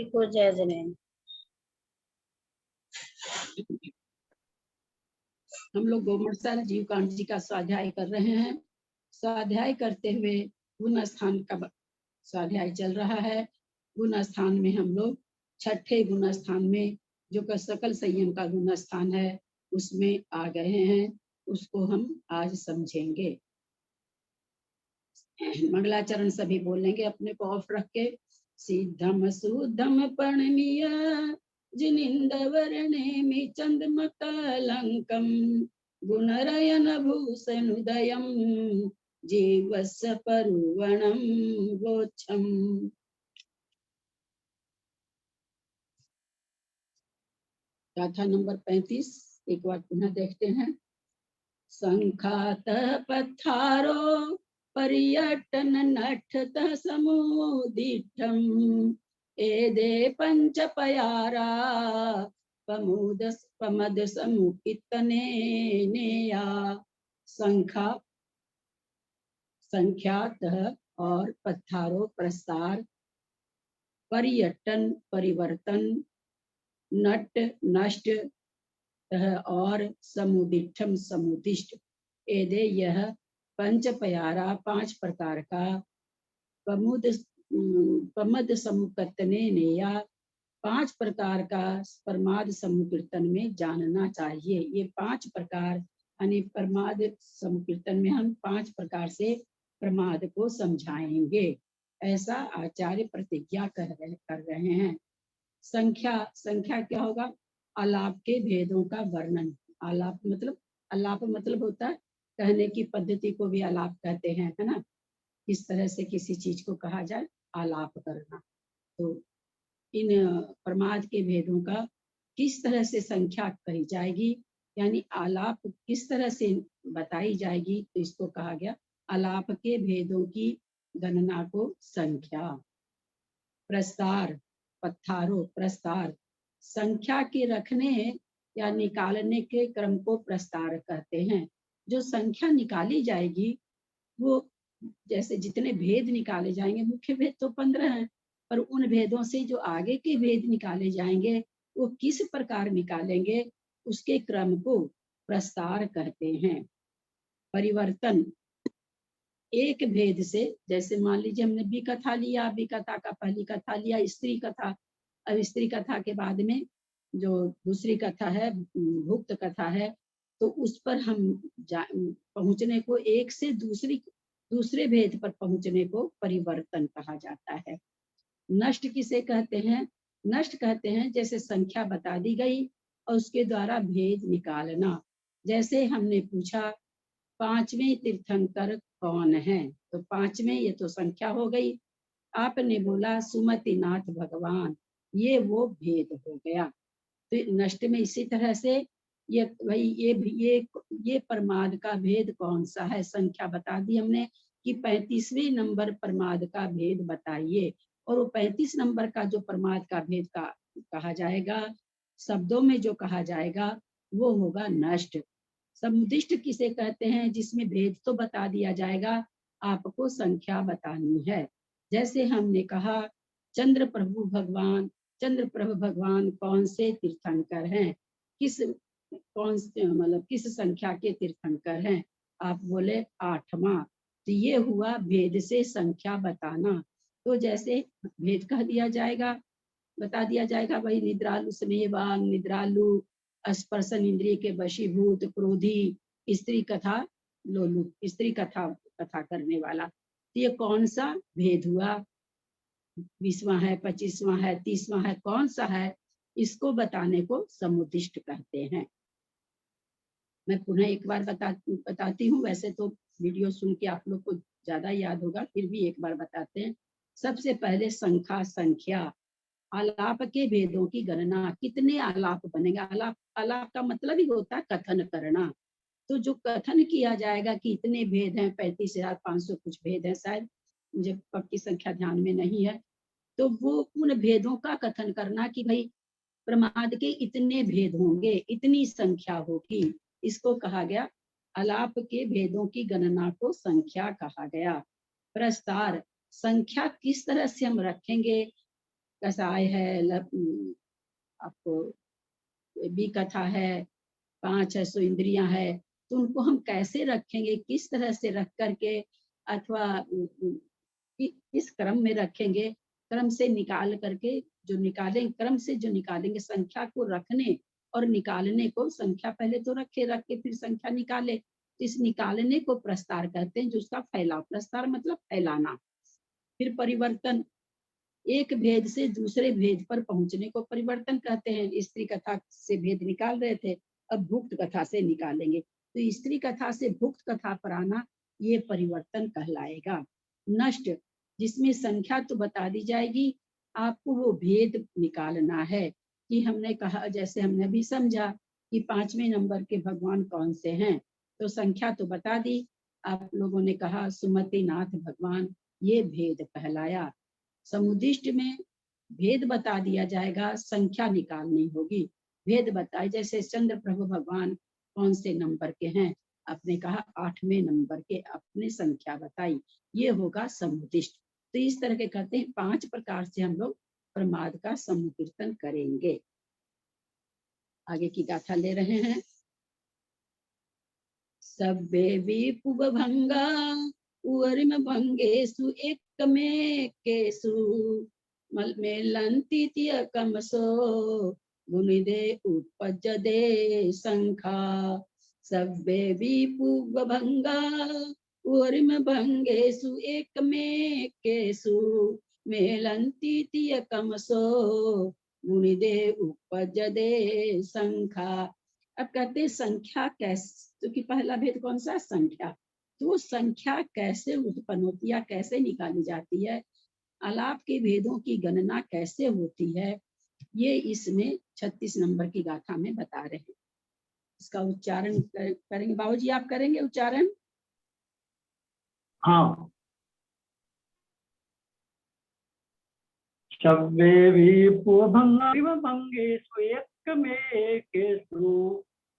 को जय जनेन। हम लोग गोमटसार जीव कांड जी का स्वाध्याय कर रहे हैं। स्वाध्याय करते हुए गुण स्थान का स्वाध्याय चल रहा है। गुण स्थान में हम लोग छठे गुण स्थान में जो का सकल संयम का गुण स्थान है उसमें आ गए हैं। उसको हम आज समझेंगे। मंगलाचरण सभी बोलेंगे अपने को ऑफ रख के। सिद्धम सुद्धम प्रणमीय जिनिंदवर्णेमि चंद्रमकलंकम गुणरयन भूषणुदयम जीवस्य परुवणम गोच्छम। गाथा नंबर 35 एक बार पुनः देखते हैं। संखात पत्थारो पर्यटन नठत समुदिठम एदे पंच पयारा पमद समुकितने नेया। संख्यात और पत्थारो प्रसार, पर्यटन परिवर्तन, नट नष्ट और समुदिष्टम समुदिष्ट। एदे यह पंच प्यारा पांच प्रकार का पमद समुकतने नेया पांच प्रकार का प्रमाद समुकीर्तन में जानना चाहिए। ये पांच प्रकार यानी प्रमाद समुकीर्तन में हम पांच प्रकार से प्रमाद को समझाएंगे, ऐसा आचार्य प्रतिज्ञा कर रहे हैं। संख्या क्या होगा? आलाप के भेदों का वर्णन। आलाप मतलब होता है कहने की पद्धति को भी आलाप कहते हैं, है ना। इस तरह से किसी चीज को कहा जाए आलाप करना। तो इन प्रमाद के भेदों का किस तरह से संख्या कही जाएगी, यानी आलाप किस तरह से बताई जाएगी, तो इसको कहा गया आलाप के भेदों की गणना को संख्या। प्रस्तार, पत्थारो प्रस्तार, संख्या के रखने या निकालने के क्रम को प्रस्तार कहते हैं। जो संख्या निकाली जाएगी वो जैसे जितने भेद निकाले जाएंगे, मुख्य भेद तो 15 हैं, पर उन भेदों से जो आगे के भेद निकाले जाएंगे वो किस प्रकार निकालेंगे उसके क्रम को प्रस्तार कहते हैं। परिवर्तन, एक भेद से, जैसे मान लीजिए हमने बी कथा लिया, बी कथा का पहली कथा लिया स्त्री कथा, अब स्त्री कथा के बाद में जो दूसरी कथा है भुक्त कथा है, तो उस पर हम पहुंचने को एक से दूसरे भेद पर पहुंचने को परिवर्तन कहा जाता है। नष्ट किसे कहते हैं? नष्ट कहते हैं जैसे संख्या बता दी गई और उसके द्वारा भेद निकालना। जैसे हमने पूछा पांचवें तीर्थंकर कौन है, तो पांचवें ये तो संख्या हो गई। आपने बोला सुमतिनाथ भगवान, ये वो भेद हो गया। तो नष्ट में इसी तरह से ये भाई ये प्रमाद का भेद कौन सा है, संख्या बता दी हमने कि 35वें नंबर प्रमाद का भेद बताइए, और वो 35 नंबर का जो प्रमाद का भेद का कहा जाएगा, शब्दों में जो कहा जाएगा वो होगा नष्ट। समुदिष्ट किसे कहते हैं? जिसमें भेद तो बता दिया जाएगा, आपको संख्या बतानी है। जैसे हमने कहा चंद्र प्रभु भगवान कौन से तीर्थंकर हैं, किस संख्या के तीर्थंकर हैं? आप बोले 8वां, तो ये हुआ भेद से संख्या बताना। तो जैसे भेद कह दिया जाएगा, बता दिया जाएगा भाई निद्रालु स्नेहवान, निद्रालु स्पर्शन इंद्रिय के वशीभूत, क्रोधी, स्त्री कथा लोलुप, स्त्री कथा करने वाला। तो ये कौन सा भेद हुआ? 20वां है, 25वां है, 30वां है, कौन सा है? इसको बताने को समुदिष्ट कहते हैं। मैं पुनः एक बार बताती हूँ। वैसे तो वीडियो सुन के आप लोग को ज्यादा याद होगा, फिर भी एक बार बताते हैं। सबसे पहले संख्या, आलाप के भेदों की गणना। कितने आलाप बनेगा? आलाप का मतलब ही होता है कथन करना। तो जो कथन किया जाएगा कि इतने भेद हैं, 35,500 कुछ भेद है, शायद मुझे पक्की संख्या ध्यान में नहीं है, तो वो उन भेदों का कथन करना कि भाई प्रमाद के इतने भेद होंगे, इतनी संख्या होगी, इसको कहा गया आलाप के भेदों की गणना को संख्या कहा गया। प्रस्तार, संख्या किस तरह से हम रखेंगे कसाय है, आपको बी कथा है, 5 है सो इंद्रियां है, तो उनको हम कैसे रखेंगे, किस तरह से रख करके, अथवा किस क्रम में रखेंगे, क्रम से निकाल करके जो निकालेंगे, क्रम से जो निकालेंगे, संख्या को रखने और निकालने को, संख्या पहले तो रखे, रख के फिर संख्या निकाले, इस निकालने को प्रस्तार कहते हैं, जो उसका फैलाव, प्रस्तार मतलब फैलाना। फिर परिवर्तन, एक भेद से दूसरे भेद पर पहुंचने को परिवर्तन कहते हैं। स्त्री कथा से भेद निकाल रहे थे, अब भुक्त कथा से निकालेंगे, तो स्त्री कथा से भुक्त कथा पर आना, ये परिवर्तन कहलाएगा। नष्ट, जिसमें संख्या तो बता दी जाएगी, आपको वो भेद निकालना है कि हमने कहा, जैसे हमने भी समझा कि 5वें नंबर के भगवान कौन से हैं, तो संख्या तो बता दी, आप लोगों ने कहा सुमति नाथ भगवान, ये भेद कहलाया। समुद्दिष्ट में भेद बता दिया जाएगा, संख्या निकालनी होगी। भेद बताए, जैसे चंद्र प्रभु भगवान कौन से नंबर के हैं, आपने कहा 8वें नंबर के, अपने संख्या बताई, ये होगा समुद्दिष्ट। तो इस तरह के कहते हैं 5 प्रकार से हम लोग प्रमाद का समुकीर्तन करेंगे। आगे की गाथा ले रहे हैं। सब्बे विपुव भंगा उर्म भंगेषु एकमेकेषु मेलन्ति तियकमसो गुणिदे उपपज्यते शंखा। सब्बे विपुव भंगा उर्म भंगेषु एकमेकेषु मेलन्ति तियकमसो गुणिदे उपपज्यते शंखा। अब कहते हैं संख्या कैसे, क्योंकि पहला भेद कौन सा, संख्या, तो संख्या कैसे उत्पन्न होती है, कैसे निकाली जाती है, आलाप के भेदों की गणना कैसे होती है, ये इसमें 36 नंबर की गाथा में बता रहे हैं। इसका उच्चारण करेंगे, बाबूजी आप करेंगे उच्चारण? हाँ। सब्बे विपुव भंगेषु एकमेकेषु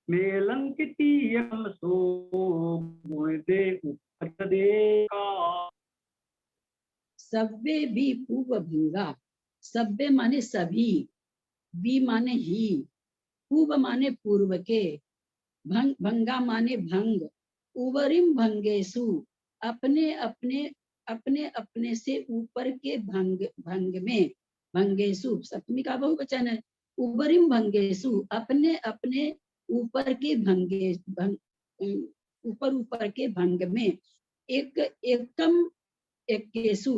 मेलन्ति तियकमसो गुणिदे उपपज्यते शंखा। सब्बे विपुव भंगा, सब्बे माने सभी, बी माने ही, पूर्व माने पूर्व के, भंग भंगा माने भंग, उवरिम भंगेशु अपने अपने अपने अपने से ऊपर के भंग भंग में, भंगेशु सप्तमी का बहुवचन है, उवरिम भंगेशु अपने अपने ऊपर के भंगे भंग, ऊपर ऊपर के भंग में, एक एकम एकेशु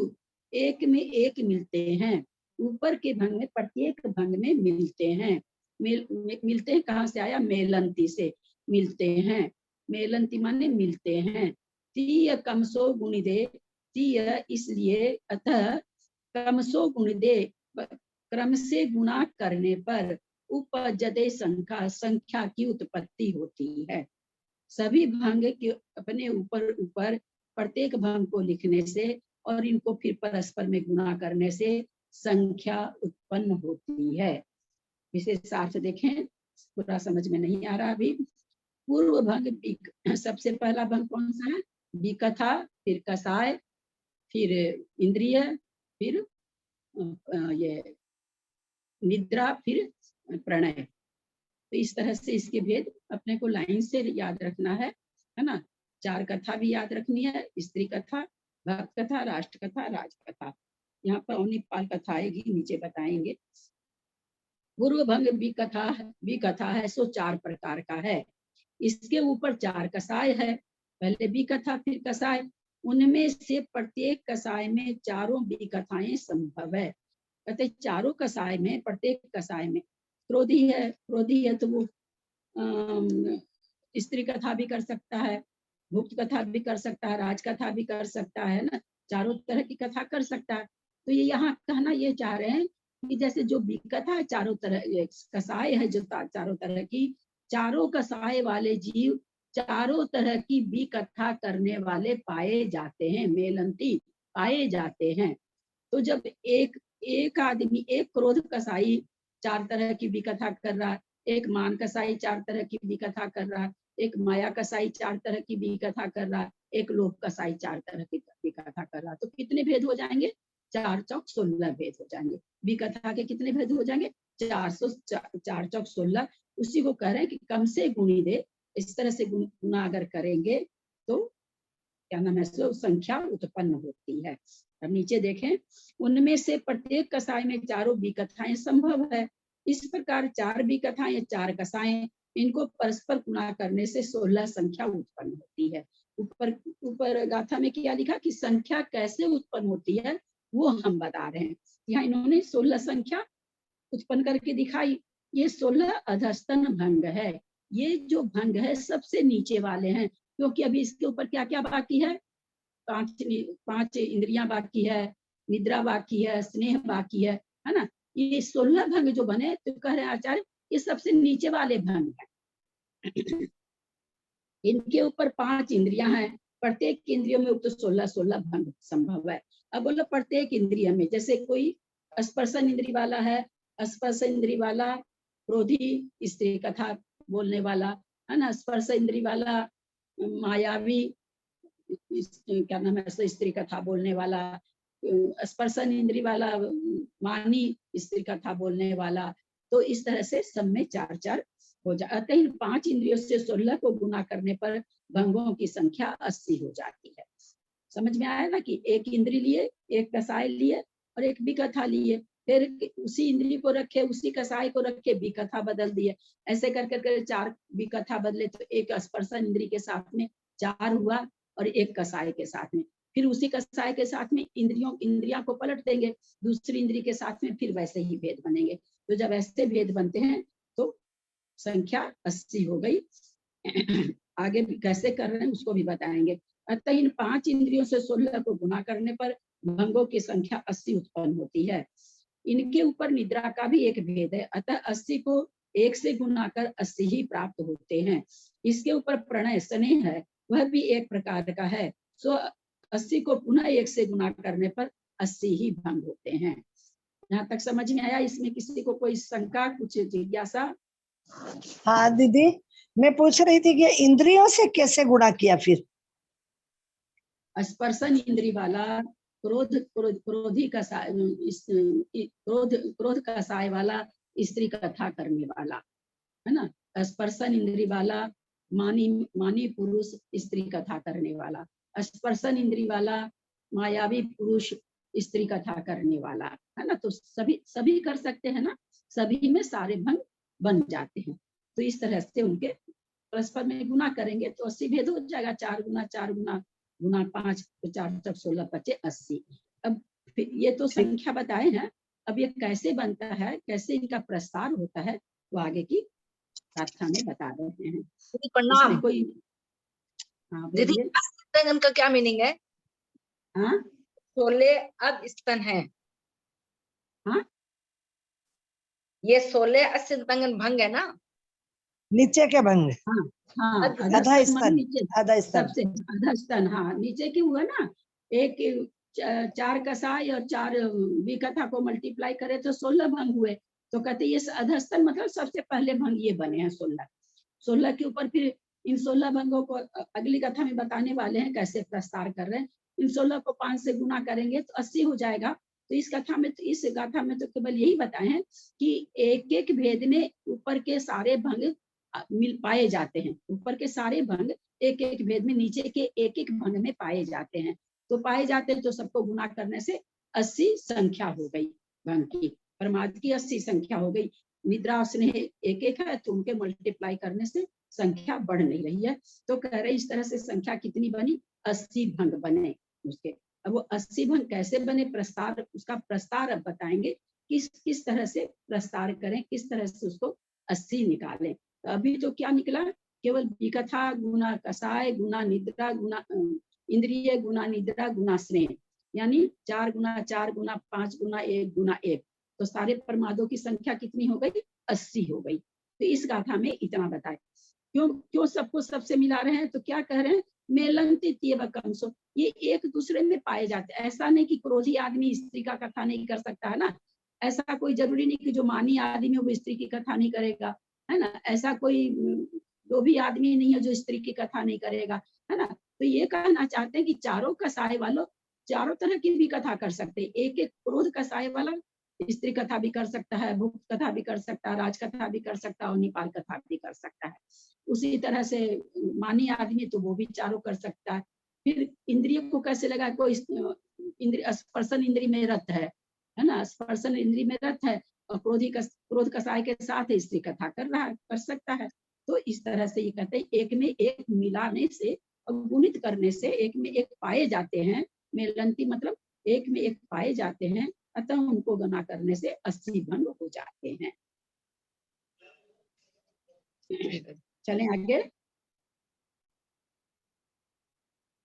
एक में एक मिलते हैं, ऊपर के भंग में प्रत्येक भंग में मिलते हैं। मिलते हैं कहाँ से आया, मेलंती से मिलते हैं, मेलंती माने मिलते हैं। तीय कमसो गुणिदे, तीय इसलिए, अतः कमसो गुणिदे क्रम से गुणा करने पर उपजदे संख्या, संख्या की उत्पत्ति होती है। सभी भंग के अपने ऊपर ऊपर प्रत्येक भंग को लिखने से और इनको फिर परस्पर में गुणा करने से संख्या उत्पन्न होती है। विशेषार्थ देखें, पूरा समझ में नहीं आ रहा अभी। पूर्व भंग, सबसे पहला भंग कौन सा है, विकथा, फिर कसाय, फिर इंद्रिय, फिर ये निद्रा, फिर प्रणय। तो इस तरह से इसके भेद अपने को लाइन से याद रखना है ना। 4 कथा भी याद रखनी है, स्त्री कथा, भक्त कथा, राष्ट्र कथा, राजकथा। यहाँ पर औनिपाल कथा आएगी, नीचे बताएंगे। पूर्व भंग भी कथा है सो 4 प्रकार का है, इसके ऊपर 4 कसाय है, पहले भी कथा फिर कसाय, उनमें से प्रत्येक कसाय में चारों भी कथाएं संभव है। कहते चारों कसाय में, प्रत्येक कसाय में, क्रोधी है तो वो स्त्री कथा भी कर सकता है, भुक्त कथा भी कर सकता है, राजकथा भी कर सकता है ना, चारों तरह की कथा कर सकता है। तो ये यहाँ कहना ये चाह रहे हैं कि जैसे जो भी कथा है, चारों तरह कसाय है जो चारों तरह की, चारों कसाय वाले जीव चारों तरह की भी कथा करने वाले पाए जाते हैं, मेलंती पाए जाते हैं। तो जब एक आदमी, एक क्रोध कसाई 4 तरह की भी कथा कर रहा, एक मान कसाई 4 तरह की भी कथा कर रहा, एक माया कसाई 4 तरह की भी कथा कर रहा, एक लोभ कसाई 4 तरह की भी कथा कर रहा, तो कितने भेद हो जाएंगे, 4 चौक 16 भेद हो जाएंगे। विकथा के कितने भेद हो जाएंगे? 4 चौक 16। उसी को कह रहे हैं कि कम से गुणी दे, इस तरह से गुना अगर करेंगे तो क्या नाम है, सो संख्या उत्पन्न होती है। अब नीचे देखें, उनमें से प्रत्येक कसाय में चारों विकथाएं संभव है। इस प्रकार 4 विकथाएं 4 कसाएं, इनको परस्पर गुणा करने से 16 संख्या उत्पन्न होती है। ऊपर ऊपर गाथा में क्या लिखा कि संख्या कैसे उत्पन्न होती है वो हम बता रहे हैं। यहाँ इन्होंने 16 संख्या उत्पन्न करके दिखाई। ये 16 अधस्तन भंग है। ये जो भंग है सबसे नीचे वाले हैं, क्योंकि अभी इसके ऊपर क्या क्या बाकी है? 5 इंद्रियां बाकी है, निद्रा बाकी है, स्नेह बाकी है ना। ये 16 भंग जो बने, तो कह रहे हैं आचार्य ये सबसे नीचे वाले भंग है। इनके ऊपर 5 इंद्रियां हैं, प्रत्येक इंद्रियों में उक्त 16 भंग संभव है। अब बोलो प्रत्येक इंद्रिय में, जैसे कोई स्पर्शन इंद्री वाला है, स्पर्श इंद्री वाला क्रोधी स्त्री कथा बोलने वाला है ना, स्पर्श इंद्री वाला मायावी क्या नाम है, स्त्री कथा बोलने वाला, स्पर्शन इंद्री वाला मानी स्त्री कथा बोलने वाला। तो इस तरह से सब में 4 हो जाते हैं। 5 इंद्रियों से 16 को गुना करने पर भंगों की संख्या 80 हो जाती है। समझ में आया ना कि एक इंद्री लिए, एक कसाय लिए और एक विकथा लिए, फिर उसी इंद्री को रखे, उसी कसाय को रखे, विकथा बदल दिए। ऐसे कर कर 4 विकथा बदले तो एक स्पर्शन इंद्री के साथ में 4 हुआ और एक कसाय के साथ में, फिर उसी कसाय के साथ में इंद्रियां को पलट देंगे, दूसरी इंद्री के साथ में फिर वैसे ही भेद बनेंगे। तो जब ऐसे भेद बनते हैं तो संख्या 80 हो गई। आगे भी कैसे कर रहे हैं उसको भी बताएंगे। अतः इन 5 इंद्रियों से 16 को गुना करने पर भंगों की संख्या 80 उत्पन्न होती है। इनके ऊपर निद्रा का भी एक भेद है, अतः 80 को 1 से गुना कर 80 ही प्राप्त होते हैं। इसके ऊपर प्रणय स्नेह है, वह भी एक प्रकार का है, सो 80 को पुनः 1 से गुना करने पर 80 ही भंग होते हैं। यहाँ तक समझ में आया? इसमें किसी को कोई शंका, कुछ जिज्ञासा? हाँ दीदी, मैं पूछ रही थी कि इंद्रियों से कैसे गुणा किया? फिर स्पर्शन इंद्री वाला क्रोधी कसाय, क्रोध कसाय वाला स्त्री कथा करने वाला है ना, स्पर्शन इंद्री वाला मानी पुरुष स्त्री कथा करने वाला, स्पर्शन इंद्री वाला मायावी पुरुष स्त्री कथा करने वाला है ना। तो सभी कर सकते हैं ना, सभी में सारे भंग बन जाते हैं। तो इस तरह से उनके परस्पर में गुना करेंगे तो 80 भेद हो जाएगा। 4 गुना 5 तो 4 चौक 16 बचे 80। अब ये तो संख्या बताए हैं, अब ये कैसे बनता है, कैसे इनका प्रसार होता है, तो आगे की कथा में बता रहे हैं। प्रणाम कोई? हाँ दीदी, स्तन का क्या मीनिंग है? हाँ 16 अब स्तन है। हाँ, ये 16 स्तन भंग है ना, नीचे के भंग। हाँ हाँ, आधा स्तन, आधा स्तन, सबसे आधा स्तन। हाँ, नीचे की हुआ ना, एक 4 कसाय और 4 विकथा को मल्टीप्लाई करे तो 16 भंग हुए। तो कहते ये अधस्तन मतलब सबसे पहले भंग ये बने हैं 16 के ऊपर। फिर इन 16 भंगों को अगली कथा में बताने वाले हैं कैसे प्रसार कर रहे हैं। इन 16 को 5 से गुना करेंगे तो 80 हो जाएगा। तो इस गाथा में तो केवल यही बताए हैं कि एक एक भेद में ऊपर के सारे भंग मिल पाए जाते हैं। ऊपर के सारे भंग एक एक भेद में, नीचे के एक एक भंग में पाए जाते हैं। तो पाए जाते हैं तो सबको गुना करने से 80 संख्या हो गई भंग की। परमार्थ की 80 संख्या हो गई। निद्रा स्नेह एक एक है तो उनके मल्टीप्लाई करने से संख्या बढ़ नहीं रही है। तो कह रहे इस तरह से संख्या कितनी बनी? 80 भंग बने उसके। अब वो 80 भंग कैसे बने, प्रस्तार, उसका प्रस्तार अब बताएंगे किस तरह से प्रस्तार करें, किस तरह से उसको 80 निकालें। तो अभी तो क्या निकला? केवल विकथा गुना कसाय गुना निद्रा गुना इंद्रिय गुना निद्रा गुना स्नेह, यानी 4 गुना 4 गुना 5 गुना 1 गुना 1। तो सारे प्रमादों की संख्या कितनी हो गई? 80 हो गई। तो इस गाथा में इतना बताए। क्यों सबको सबसे मिला रहे हैं? तो क्या कह रहे हैं? मेलंतित्येव कंसो, ये एक दूसरे में पाए जाते हैं। ऐसा नहीं कि क्रोधी आदमी स्त्री का कथा नहीं कर सकता है ना, ऐसा कोई जरूरी नहीं कि जो मानी आदमी है वो स्त्री की कथा नहीं करेगा, है ना। ऐसा कोई जो भी आदमी नहीं है जो स्त्री की कथा नहीं करेगा, है ना। तो ये कहना चाहते हैं कि चारों कसाय वालों चारों तरह की भी कथा कर सकते हैं। एक एक क्रोध कसाय वाला स्त्री कथा भी कर सकता है, भूत कथा भी कर सकता है, राज कथा भी कर सकता है और नेपाल कथा भी कर सकता है। उसी तरह से मानी आदमी तो वो भी चारों कर सकता है। फिर इंद्रियों को कैसे लगा, कोई इंद्रिय स्पर्शन इंद्रिय में रत है ना, स्पर्शन इंद्रिय में रत है और क्रोध कसाय के साथ स्त्री कथा कर रहा है, कर सकता है। तो इस तरह से ये कहते हैं एक में एक मिलाने से और गुणित करने से एक में एक पाए जाते हैं। मेलंती मतलब एक में एक पाए जाते हैं, अतः उनको गणना करने से 80 भंग हो जाते हैं। चलें आगे।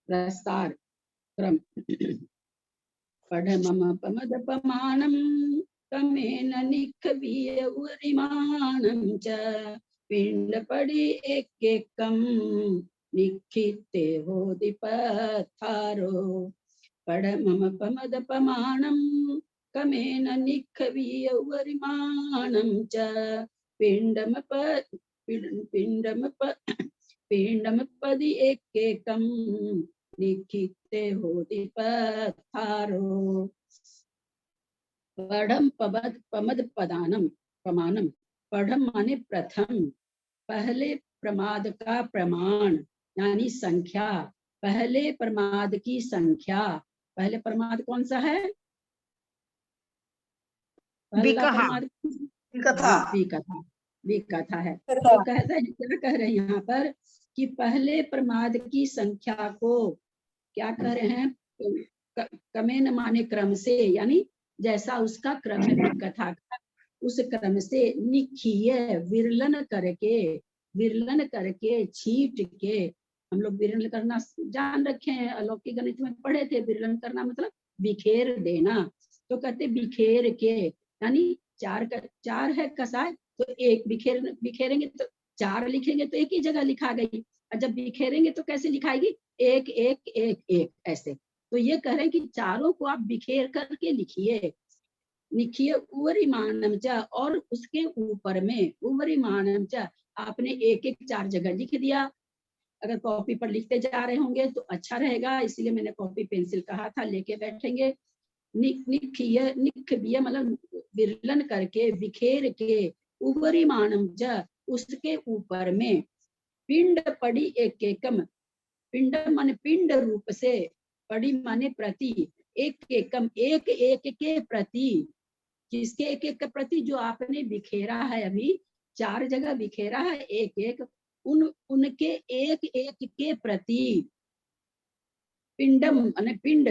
प्रस्तार क्रम। पढ़ मम पमद पमानम कमेन निखवीय उरिमाणं च पिंड पड़ी एक एकम निखिते होदि पत्थारो। पढ़ मम पमद पमानम कमेन निखवीय उरिमाणं च पिंडम पदि एक एकम निखिते होदि पत्थारो। पढ़म पमद पदानम प्रमाणम। पढ़म माने प्रथम, पहले प्रमाद का प्रमाण यानी संख्या, पहले प्रमाद की संख्या। पहले प्रमाद कौन सा है? पहला प्रमाद विकथा है। तो कहते हैं, क्या कह रहे हैं यहाँ पर कि पहले प्रमाद की संख्या को क्या कह रहे हैं? कमेन माने क्रम से, यानी जैसा उसका क्रम है विकथा का, उस क्रम से निखीय विरलन करके छीट के। हम लोग विरलन करना जान रखे हैं, अलौकिक गणित में पढ़े थे। विरलन करना मतलब बिखेर देना। तो कहते बिखेर के, यानी चार है कसाय, तो एक बिखेरेंगे तो 4 लिखेंगे तो एक ही जगह लिखा गई, और जब बिखेरेंगे तो कैसे लिखाएगी? एक एक एक एक ऐसे। तो ये कह रहे हैं कि चारों को आप बिखेर करके लिखिए। उवरिमाणम च, और उसके ऊपर में उवरिमाणम च आपने एक एक 4 जगह लिख दिया। अगर कॉपी पर लिखते जा रहे होंगे तो अच्छा रहेगा, इसलिए मैंने कॉपी पेंसिल कहा था, लेके बैठेंगे। निखिय मतलब विरलन करके, बिखेर के, उवरिमाणम च उसके ऊपर में, पिंड पड़ी एक एकम। पिंड माने पिंड रूप से, पड़ी माने प्रति, एक एकम एक एक के प्रति। किसके एक एक के प्रति? जो आपने बिखेरा है, अभी 4 जगह बिखेरा है एक एक, उनके एक एक के प्रति पिंडम माने पिंड,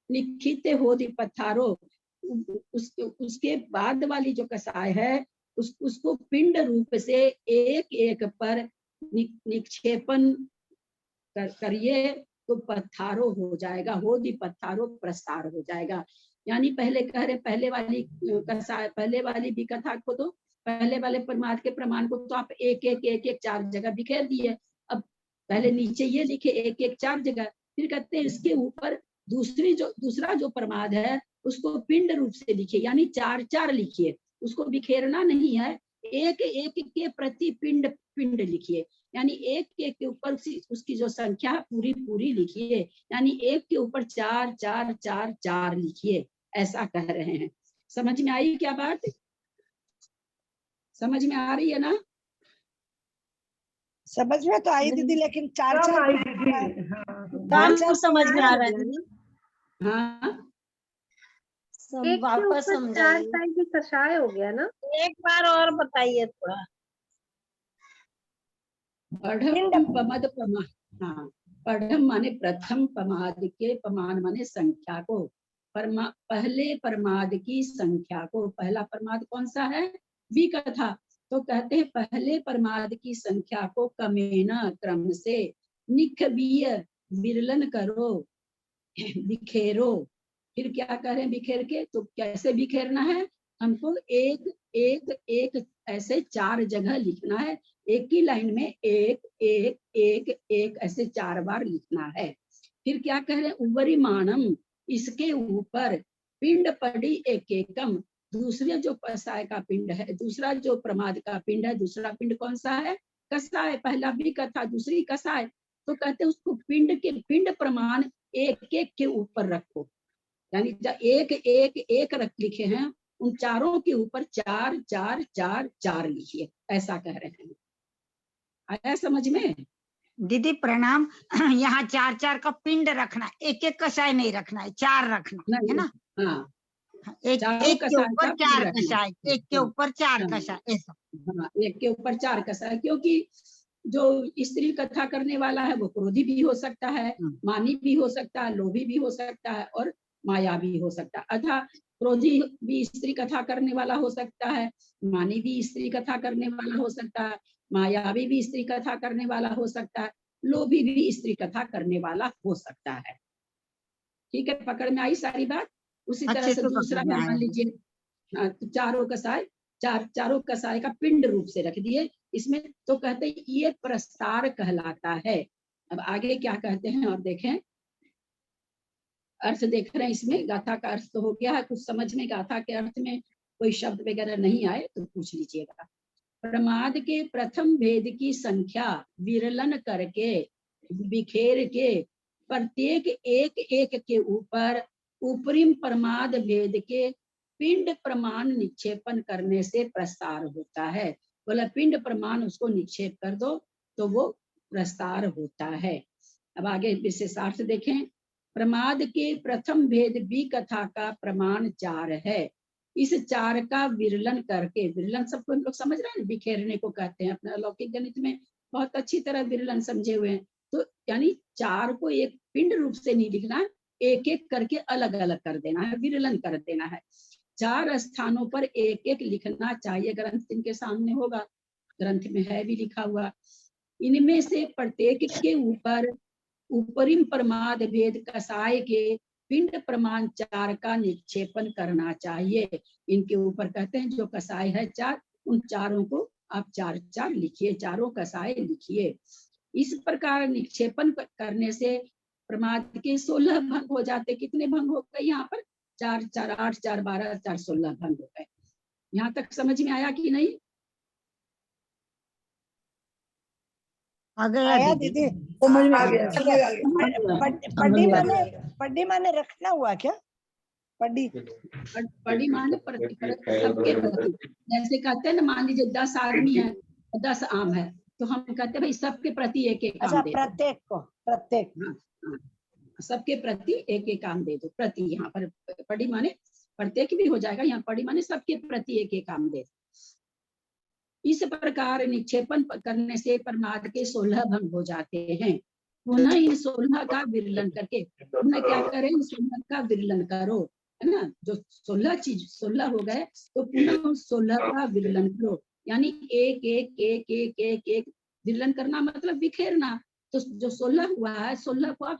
निखिते होदि पत्थारो। उसके बाद वाली जो कसाय है उसको पिंड रूप से एक एक पर निक्षेपण करिए तो पत्थारो हो जाएगा। होदि पत्थारो प्रसार हो जाएगा। यानी पहले कह रहे पहले वाली विकथा को, तो पहले वाले प्रमाद के प्रमाण को तो आप एक एक 4 जगह बिखेर दिए। अब पहले नीचे ये लिखे एक एक 4 जगह, फिर कहते हैं इसके ऊपर दूसरा जो प्रमाद है उसको पिंड रूप से लिखिए, यानी 4 लिखिए। उसको बिखेरना नहीं है, एक एक के प्रति पिंड लिखिए, यानी एक एक के ऊपर उसकी जो संख्या पूरी लिखिए, यानी एक के ऊपर 4 4 4 4 लिखिए। ऐसा कह रहे हैं। समझ में आई क्या बात? समझ में आ रही है ना? समझ में तो आई दीदी, लेकिन 4 समझ में आ रहा है। हाँ, सब वापस समझाइए। कषाय हो गया ना, एक बार और बताइए थोड़ा। पढ़म माने प्रथम प्रमाद के, प्रमाण माने संख्या को, पहले प्रमाद की संख्या को। पहला प्रमाद कौन सा है? विकथा। तो कहते हैं पहले प्रमाद की संख्या को कमेना क्रम से, निखवीय विरलन करो, बिखेरो। फिर क्या करें बिखेर के? तो कैसे बिखेरना है? हमको एक एक एक ऐसे 4 जगह लिखना है। एक ही लाइन में एक एक एक एक ऐसे 4 बार लिखना है। फिर क्या कह रहे हैं? उवरिमाणम, इसके ऊपर पिंड पड़ी एक एकम। दूसरे जो कसाय का पिंड है, दूसरा जो प्रमाद का पिंड है, दूसरा पिंड कौन सा है? कसाय। पहला भी कथा, दूसरी कसाय। तो कहते हैं उसको पिंड प्रमाण एक एक के ऊपर रखो, यानी एक एक एक रख लिखे हैं, उन चारों के ऊपर 4 4 4 4 लिखिए, ऐसा कह रहे हैं। आया समझ में? दीदी प्रणाम। यहाँ 4 4 का पिंड रखना, एक एक कसाय नहीं रखना है, 4 रखना है ना। हाँ, एक चारों एक के कसाय ऊपर का 4 रखना। कसाय, एक के हाँ, ऊपर 4 हाँ, कसाय, ऐसा। हाँ, एक के ऊपर 4 कसाय, क्योंकि जो स्त्री कथा करने वाला है वो क्रोधी भी हो सकता है, मानी भी हो सकता है, लोभी भी हो सकता है, और माया भी हो सकता है। अर्थात क्रोधी भी स्त्री कथा करने वाला हो सकता है, मानी भी स्त्री कथा करने वाला हो सकता है, मायावी भी स्त्री कथा करने वाला हो सकता है, लोभी भी स्त्री कथा करने वाला हो सकता है। ठीक है, पकड़ में आई सारी बात। उसी तरह अच्छे से से दूसरा पकड़ में है, मान आया। लीजिए तो चारों कसाय, चारों कसाय का पिंड रूप से रख दिए इसमें, तो कहते हैं ये प्रस्तार कहलाता है। अब आगे क्या कहते हैं और देखें, अर्थ देख रहे हैं इसमें। गाथा का अर्थ तो हो गया है, कुछ समझ में गाथा के अर्थ में कोई शब्द वगैरह नहीं आए तो पूछ लीजिएगा। प्रमाद के प्रथम भेद की संख्या विरलन करके बिखेर के प्रत्येक एक एक के ऊपर ऊपरी प्रमाद भेद के पिंड प्रमाण निक्षेपण करने से प्रसार होता है। बोला पिंड प्रमाण उसको निक्षेप कर दो तो वो प्रसार होता है। अब आगे विशेषार्थ देखें। प्रमाद के प्रथम भेद बी कथा का प्रमाण 4 है। इस 4 का विरलन करके, विरलन सबको हम लोग समझ रहे हैं, बिखेरने को कहते हैं, अपने अलौकिक गणित में बहुत अच्छी तरह विरलन समझे हुए हैं। तो यानी 4 को एक पिंड रूप से नहीं लिखना, एक एक करके अलग अलग कर देना है, विरलन कर देना है। 4 स्थानों पर एक एक लिखना चाहिए। ग्रंथ इनके सामने होगा, ग्रंथ में है भी लिखा हुआ। इनमें से प्रत्येक के ऊपर ऊपरी प्रमाद भेद कसाय के पिंड प्रमाण 4 का निक्षेपण करना चाहिए। इनके ऊपर कहते हैं जो कसाय है 4, उन चारों को आप 4 4 लिखिए, चारों कसाय लिखिए। इस प्रकार निक्षेपण करने से प्रमाद के 16 भंग हो जाते। कितने भंग हो गए यहाँ पर? 4 4 8 4 12 4 16 भंग हो गए। यहाँ तक समझ में आया कि नहीं? आ गया आया दीदी। दीदी? समझ में आ आ गया। पड्डी माने रखना हुआ क्या? पड्डी पड़ी माने सबके प्रति, जैसे कहते हैं ना, मान लीजिए 10 आदमी है, 10 आम है, तो हम कहते हैं भाई सबके प्रति एक एक अच्छा, आम दे दो। प्रत्येक को, प्रत्येक। हाँ, हाँ, सबके प्रति एक एक आम दे दो। प्रति यहाँ पर पड़ी माने प्रत्येक भी हो जाएगा, यहाँ पड़ी माने सबके प्रति एक एक आम दे दो। इस प्रकार निक्षेपण करने से प्रमाद के 16 भंग हो जाते हैं। पुनः इन 16 का विरलन करके, पुनः क्या करें, 16 का विरलन करो, है ना। जो 16 हो गए तो पुनः 16 का विरलन करो, यानी एक एक एक एक एक एक विरलन करना मतलब बिखेरना। तो जो 16 हुआ है, 16 को आप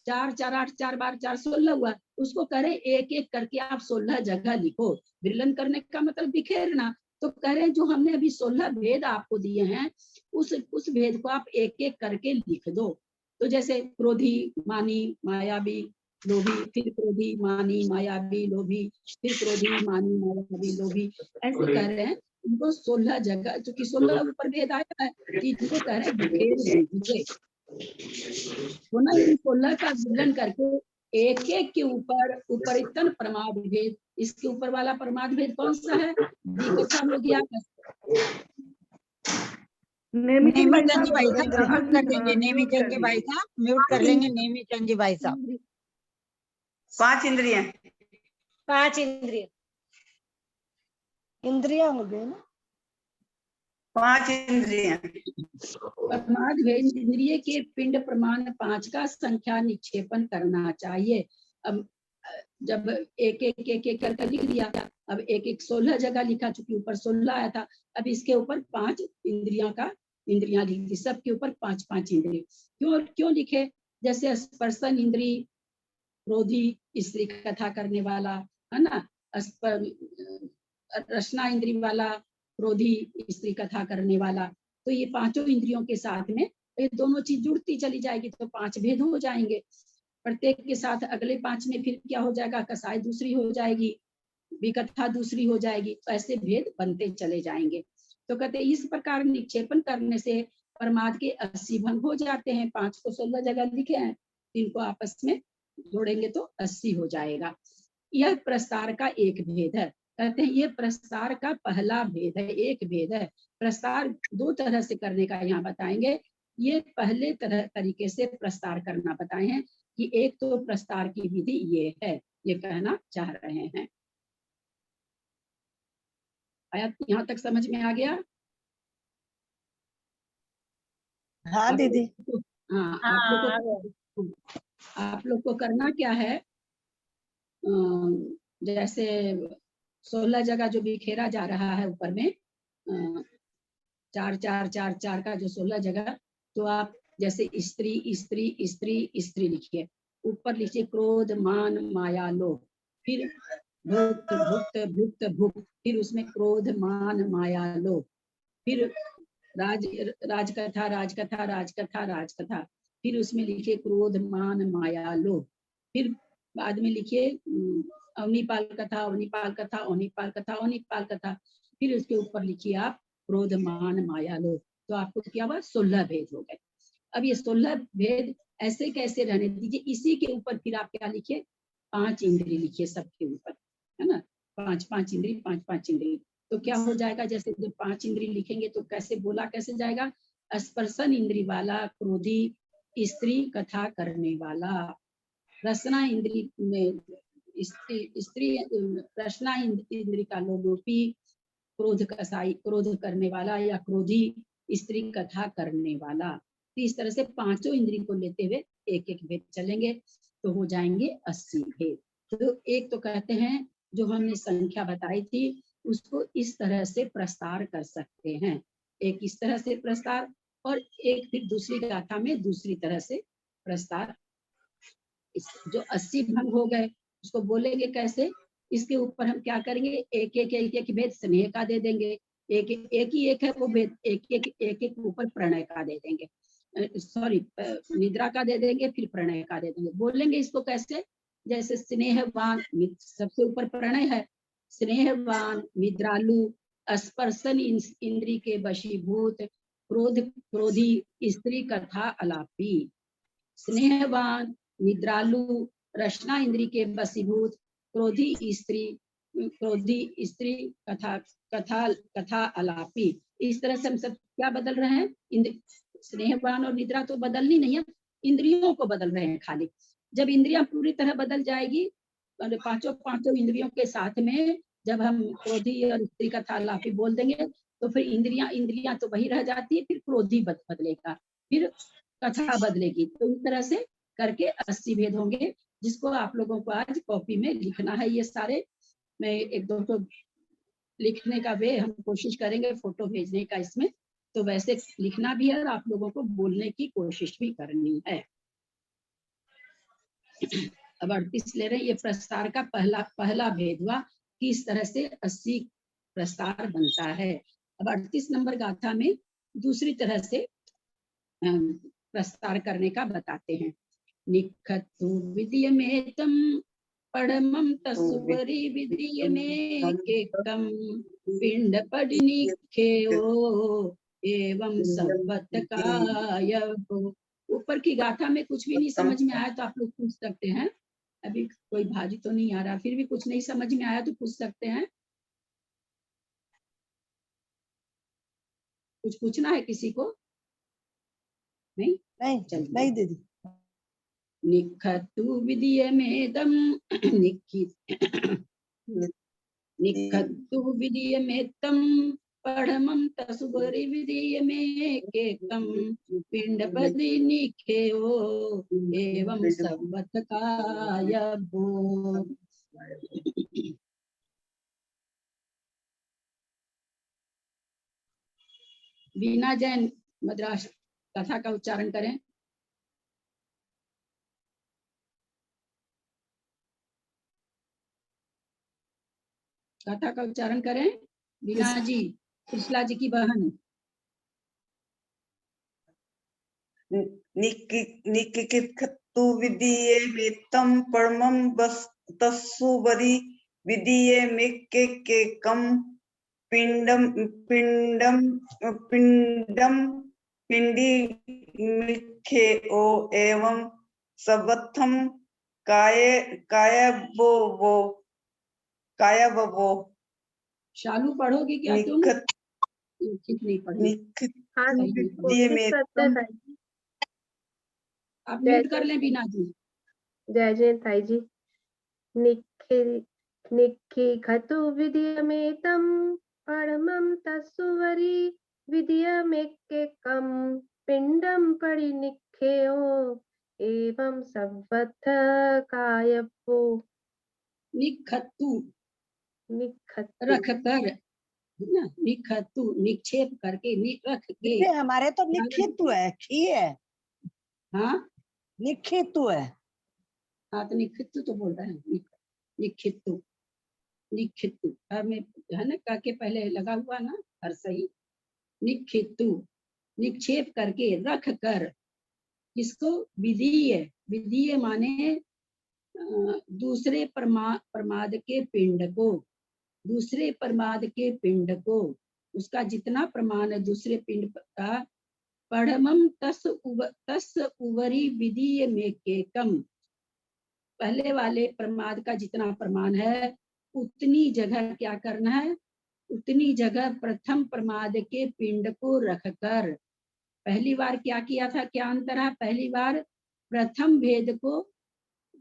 4 4 8 4 12 4 16 हुआ, उसको करें एक एक करके आप 16 जगह लिखो। विरलन करने का मतलब बिखेरना। तो कह रहे हैं जो हमने अभी 16 भेद आपको दिए हैं, उस भेद को आप एक एक करके लिख दो। तो जैसे क्रोधी, मानी, मायावी, लोभी, फिर क्रोधी, मानी, मायावी, लोभी, फिर क्रोधी, मानी, मायावी, लोभी, ऐसे कह रहे हैं। इनको 16 जगह, चूंकि 16 ऊपर भेद आया है, इनको कह रहे हैं बिखेर दीजिए। पुनः इन 16 का विवरण करके एक एक के ऊपर उपरितन प्रमाद भेद, इसके ऊपर वाला प्रमाद भेद कौन सा है? कथा हो गया। नेमी चंद जी भाई साहब म्यूट कर देंगे, नेमी चंद जी भाई साहब म्यूट कर लेंगे, नेमी चंद जी भाई साहब। 5 इंद्रियां, 5 इंद्रिय, इंद्रियां हो गई ना। 5 इंद्रियां। प्रमाद भेद इंद्रिय के पिंड प्रमाण 5 का संख्या निक्षेपण करना चाहिए। अब जब एक एक एक एक करके लिख दिया, अब एक एक 16 जगह लिखा, चूंकि ऊपर 16 आया था, अब इसके ऊपर 5 इंद्रियां लिख दी, सबके ऊपर 5 5 इंद्रिय। क्यों लिखे? जैसे स्पर्शन इंद्री, क्रोधी स्त्री कथा करने वाला, है ना, रसना इंद्री वाला, क्रोधी स्त्री कथा करने वाला। तो ये 5 इंद्रियों के साथ में ये दोनों चीज जुड़ती चली जाएगी, तो 5 भेद हो जाएंगे। प्रत्येक के साथ अगले 5 में फिर क्या हो जाएगा? कसाई दूसरी हो जाएगी, विकथा दूसरी हो जाएगी, तो ऐसे भेद बनते चले जाएंगे। तो कहते इस प्रकार निक्षेपण करने से प्रमाद के 80 भंग हो जाते हैं। 5 को 16 जगह लिखे हैं, इनको आपस में जोड़ेंगे तो 80 हो जाएगा। यह प्रस्तार का एक भेद है। कहते हैं ये प्रस्तार का पहला भेद है, एक भेद है। प्रस्तार दो तरह से करने का यहाँ बताएंगे। ये पहले तरीके से प्रस्तार करना बताए हैं कि एक तो प्रस्तार की विधि ये है, ये कहना चाह रहे हैं। आया यहाँ तक समझ में आ गया? हाँ दीदी। हाँ, हाँ, आप लोग को करना क्या है, जैसे 16 जगह जो बिखेरा जा रहा है ऊपर में, 4 4 4 4 का जो 16 जगह, तो आप जैसे स्त्री स्त्री स्त्री स्त्री लिखिए, ऊपर लिखिए क्रोध मान माया लोभ, फिर भुक्त भुक्त भुक्त भुक्त, फिर उसमें क्रोध मान माया लोभ, फिर राजकथा राजकथा राजकथा राजकथा, फिर उसमें लिखिए क्रोध मान माया लोभ, फिर बाद में लिखिए अवनिपाल कथा अवनिपाल कथा अवनिपाल कथा अवनिपाल कथा, फिर उसके ऊपर लिखिए आप क्रोध मान माया लोभ। तो आपको क्या हुआ, 16 भेद हो गए। अब ये 16 भेद ऐसे कैसे रहने दीजिए, इसी के ऊपर फिर आप क्या लिखिए, 5 इंद्री लिखिए सबके ऊपर, है ना, 5 5 इंद्री 5 5 इंद्री। तो क्या हो जाएगा, जैसे जब 5 इंद्री लिखेंगे तो कैसे बोला कैसे जाएगा, स्पर्शन इंद्री वाला क्रोधी स्त्री कथा करने वाला, रसना इंद्री में स्त्री रसना इंद्री का लोलुपी क्रोध कसाई क्रोध करने वाला या क्रोधी स्त्री कथा करने वाला। तो इस तरह से पांचों इंद्री को लेते हुए एक एक भेद चलेंगे तो हो जाएंगे 80 भेद। तो एक तो कहते हैं जो हमने संख्या बताई थी उसको इस तरह से प्रस्तार कर सकते हैं, एक इस तरह से प्रस्तार और एक फिर दूसरी गाथा में दूसरी तरह से प्रस्तार। जो 80 भंग हो गए उसको बोलेंगे कैसे, इसके ऊपर हम क्या करेंगे, एक एक एक एक भेद स्नेह का दे देंगे, एक ही एक है वो भेद, एक एक ऊपर प्रणय का दे देंगे, सॉरी निद्रा का दे देंगे, फिर प्रणय का दे देंगे। बोलेंगे इसको कैसे, जैसे स्नेहवान सबसे ऊपर प्रणय है, स्नेहवान निद्रालु स्पर्शन इंद्री के वशीभूत क्रोध क्रोधी स्त्री कथा अलापी। स्नेहवान निद्रालु रचना इंद्री के वशीभूत क्रोधी स्त्री कथा कथा कथा अलापी। इस तरह से हम सब क्या बदल रहे हैं, स्नेहवान और निद्रा तो बदलनी नहीं है, इंद्रियों को बदल रहे हैं खाली। जब इंद्रियां पूरी तरह बदल जाएगी, पांचों इंद्रियों के साथ में जब हम क्रोधी और स्त्री कथा अलापी बोल देंगे तो फिर इंद्रियां तो वही रह जाती है, फिर क्रोधी बदलेगा, फिर कथा बदलेगी। तो इस तरह से करके 80 भेद होंगे, जिसको आप लोगों को आज कॉपी में लिखना है। ये सारे मैं एक दो तो लिखने का वे हम कोशिश करेंगे, फोटो भेजने का इसमें, तो वैसे लिखना भी है और आप लोगों को बोलने की कोशिश भी करनी है। अब 38 ले रहे हैं, ये प्रस्तार का पहला भेद हुआ कि इस तरह से 80 प्रस्तार बनता है। अब 38 नंबर गाथा में दूसरी तरह से प्रस्तार करने का बताते हैं। निखतु विद्य में तम पड़मम तसुवरी विद्य में केकम पिंड पड़निखेओ एवं संवत्काय। ऊपर की गाथा में कुछ भी नहीं समझ में आया तो आप लोग पूछ सकते हैं, अभी कोई भाजी तो नहीं आ रहा, फिर भी कुछ नहीं समझ में आया तो पूछ सकते हैं। कुछ पूछना है किसी को? नहीं नहीं दीदी। निखतु विद्य में दम निखतु विद्य में तम पढ़मम तसुबरी विद्य में केकम पिंड पदी निखेओ एवं संवत्काय भो। बीना जैन मद्रास कथा का उच्चारण करें। कथा का उच्चारण करें बीना जी, कृष्णा जी की बहन। निकिखतु विदिये मेत्तम परमम बस तस्सुबरी विदिये मेक्के केकम पिंडम पिंडम पिंडम पिंडी मिखे ओ एवं सवत्थम कायबवो शालू पढ़ोगे क्या तुम? निखत ठीक नहीं पढ़ी। निखित हाँ सही नहीं पढ़ी। दिए कोशिश में करते हैं ताई जी। आप जय म्यूट कर लें बीना जी। जय जय ताई जी। निखिखतु विधियमेतं परमं तत्सुवरी विधियमेकेकं पिण्डं परिनिख्यो एवं सवत्थ कायपो निखतु निखतु। रख कर, है ना, निखतु निक्षेप करके, रख के। दीदी हमारे तो निखितु है, खी है, हाँ निखितु है। हाँ तो निखितु तो बोल रहे हैं, निखितु निखितु में है ना, का के पहले लगा हुआ ना हर सही। निखितु निक्षेप करके, रख कर, किसको? विधीय। विधीय माने दूसरे प्रमाद के पिंड को, दूसरे प्रमाद के पिंड को, उसका जितना प्रमाण है दूसरे पिंड का, पढ़मम तस उवरी विधीय में केकम, पहले वाले प्रमाद का जितना प्रमाण है उतनी जगह क्या करना है, उतनी जगह प्रथम प्रमाद के पिंड को रखकर। पहली बार क्या किया था, क्या अंतर है? पहली बार प्रथम भेद को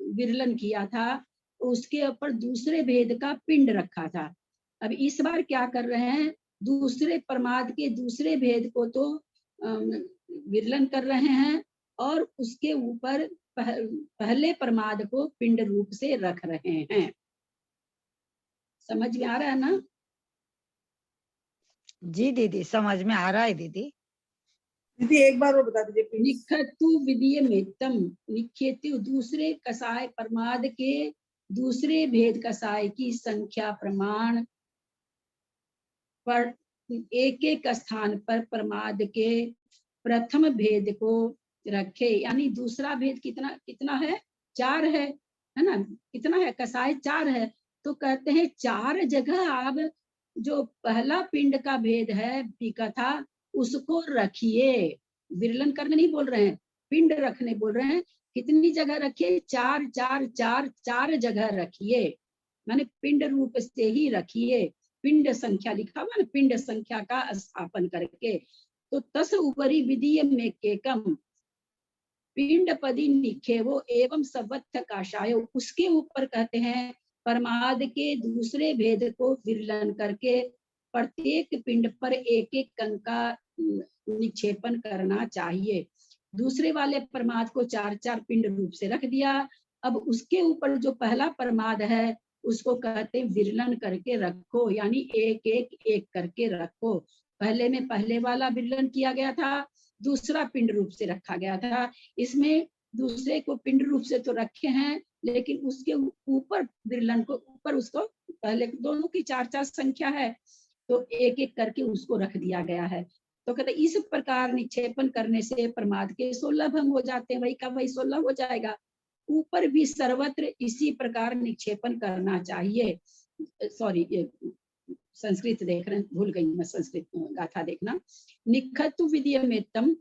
विरलन किया था, उसके ऊपर दूसरे भेद का पिंड रखा था। अब इस बार क्या कर रहे हैं, दूसरे प्रमाद के दूसरे भेद को तो विरलन कर रहे हैं और उसके ऊपर पहले प्रमाद को पिंड रूप से रख रहे हैं। समझ में आ रहा है ना? जी दीदी समझ में आ रहा है दीदी। दीदी एक बार और बता दीजिए प्लीज। निखतु विधीय मेतम, निखेतु दूसरे कसाय प्रमाद के दूसरे भेद कसाय की संख्या प्रमाण पर एक एक स्थान पर प्रमाद के प्रथम भेद को रखे, यानी दूसरा भेद कितना कितना है? 4 है ना? कितना है? कसाय 4 है, तो कहते हैं 4 जगह आप जो पहला पिंड का भेद है पीका था उसको रखिए। विरलन करने नहीं बोल रहे हैं, पिंड रखने बोल रहे हैं। कितनी जगह रखिए? 4 4 4 4 जगह रखिए, माने पिंड रूप से ही रखिए। पिंड संख्या लिखा हुआ ना, पिंड संख्या का स्थापन करके। तो तस उपरी विधीय में केकम पिंड पदी निखेवो एवं सवत्थ काशाय, उसके ऊपर कहते हैं परमाद के दूसरे भेद को विरलन करके प्रत्येक पिंड पर एक एक कंक का निक्षेपण करना चाहिए। दूसरे वाले प्रमाद को 4 4 पिंड रूप से रख दिया। अब उसके ऊपर जो पहला प्रमाद है उसको कहते हैं विरलन करके रखो, यानी एक एक एक करके रखो। पहले में पहले वाला विरलन किया गया था, दूसरा पिंड रूप से रखा गया था। इसमें दूसरे को पिंड रूप से तो रखे हैं, लेकिन उसके ऊपर विरलन को ऊपर उसको पहले दोनों की 4 4 संख्या है, तो एक एक करके उसको रख दिया गया है। तो कहते इस प्रकार निक्षेपण करने से प्रमाद के 16 भंग हो जाते हैं, वही का वही 16 हो जाएगा। ऊपर भी सर्वत्र इसी प्रकार निक्षेपण करना चाहिए। सॉरी संस्कृत देख रहे हैं, भूल गई मैं संस्कृत गाथा देखना। निखतु विधियमेतम,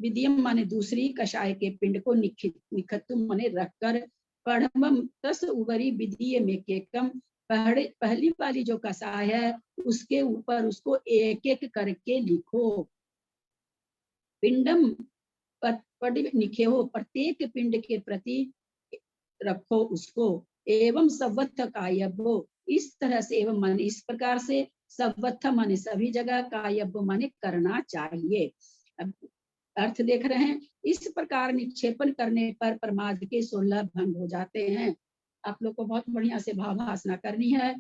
विधियम माने दूसरी कषाय के पिंड को निखतु माने रखकर, पढ़मम तस उवरी विधीय में केकम, पहली वाली जो कषाय है उसके ऊपर उसको एक एक करके लिखो। पिंडम निखे हो, प्रत्येक पिंड के प्रति रखो उसको। एवं सवत्थ कायबो, इस तरह से, एवं माने इस प्रकार से, सवत्थ माने सभी जगह, कायब माने करना चाहिए। अब अर्थ देख रहे हैं, इस प्रकार निक्षेपण करने पर प्रमाद के 16 भंग हो जाते हैं। आप लोग को बहुत बढ़िया से भावभाषा करनी है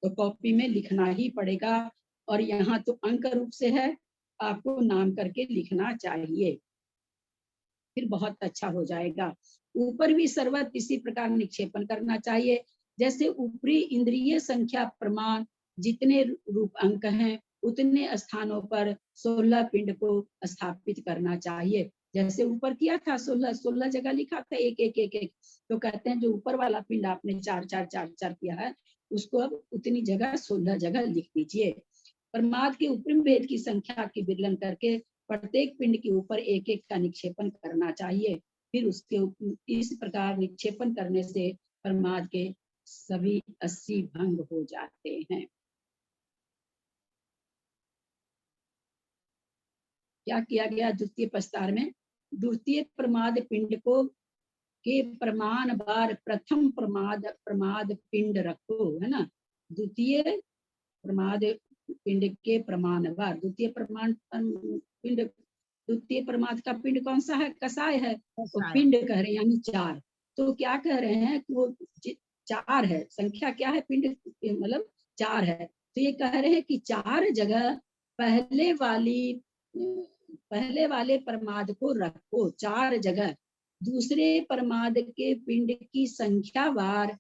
तो कॉपी में लिखना ही पड़ेगा, और यहाँ तो अंक रूप से है, आपको नाम करके लिखना चाहिए, फिर बहुत अच्छा हो जाएगा। ऊपर भी सर्वत्र इसी प्रकार निक्षेपण करना चाहिए। जैसे ऊपरी इंद्रिय संख्या प्रमाण जितने रूप अंक हैं उतने स्थानों पर 16 पिंड को स्थापित करना चाहिए। जैसे ऊपर किया था 16 जगह लिखा था एक एक एक एक, तो कहते हैं जो ऊपर वाला पिंड आपने 4 4 4 4 किया है उसको अब उतनी जगह 16 जगह लिख दीजिए। प्रमाद के उपरिम भेद की संख्या की विरलन करके प्रत्येक पिंड के ऊपर एक एक का निक्षेपण करना चाहिए। फिर इस प्रकार निक्षेपण करने से प्रमाद के सभी 80 भंग हो जाते हैं। क्या किया गया द्वितीय प्रस्तार में? द्वितीय प्रमाद पिंड को के प्रमाण बार प्रथम प्रमाद पिंड रखो, है ना। द्वितीय प्रमाद पिंड के प्रमाण बार, द्वितीय प्रमाण पिंड, द्वितीय प्रमाद का पिंड कौन सा है? कसाय है। तो पिंड कह रहे हैं यानी 4। तो क्या कह रहे हैं कि वो 4 है, संख्या क्या है? पिंड मतलब 4 है। तो ये कह रहे हैं कि 4 जगह पहले वाले प्रमाद को रखो, 4 जगह। दूसरे प्रमाद के पिंड की संख्या वार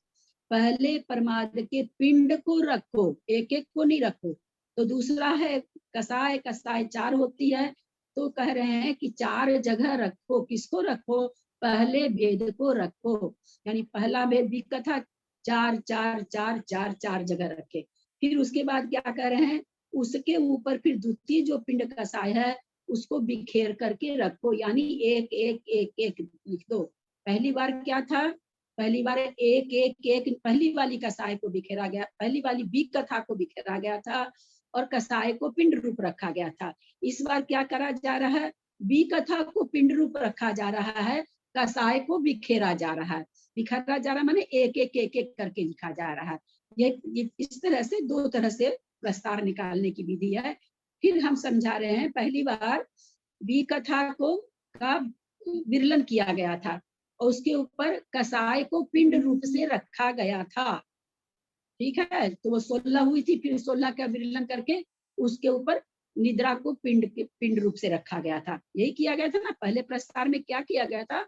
पहले प्रमाद के पिंड को रखो, एक एक को नहीं रखो। तो दूसरा है कसाय, कसाय 4 होती है। तो कह रहे हैं कि 4 जगह रखो। किसको रखो? पहले भेद को रखो, यानी पहला भेद भी कथा 4 4 4 4 4 जगह रखे। फिर उसके बाद क्या कह रहे हैं? उसके ऊपर फिर द्वितीय जो पिंड कसाय है उसको बिखेर करके रखो, यानी एक एक एक एक लिख दो। पहली बार क्या था? पहली बार एक एक एक पहली वाली कसाय को बिखेरा गया, पहली वाली बी कथा को बिखेरा गया था और कसाय को पिंड रूप रखा गया था। इस बार क्या करा जा रहा है? बी कथा को पिंड रूप रखा जा रहा है, कसाय को बिखेरा जा रहा है। बिखेरा जा रहा है माने एक एक एक एक करके लिखा जा रहा है। ये इस तरह से 2 तरह से प्रस्तार निकालने की विधि है। फिर हम समझा रहे हैं, पहली बार बी कथा को का विरलन किया गया था और उसके ऊपर कसाय को पिंड रूप से रखा गया था। ठीक है, तो वो 16 हुई थी, फिर 16 का विरलन करके उसके ऊपर निद्रा को पिंड रूप से रखा गया था। यही किया गया था ना। पहले प्रस्तार में क्या किया गया था?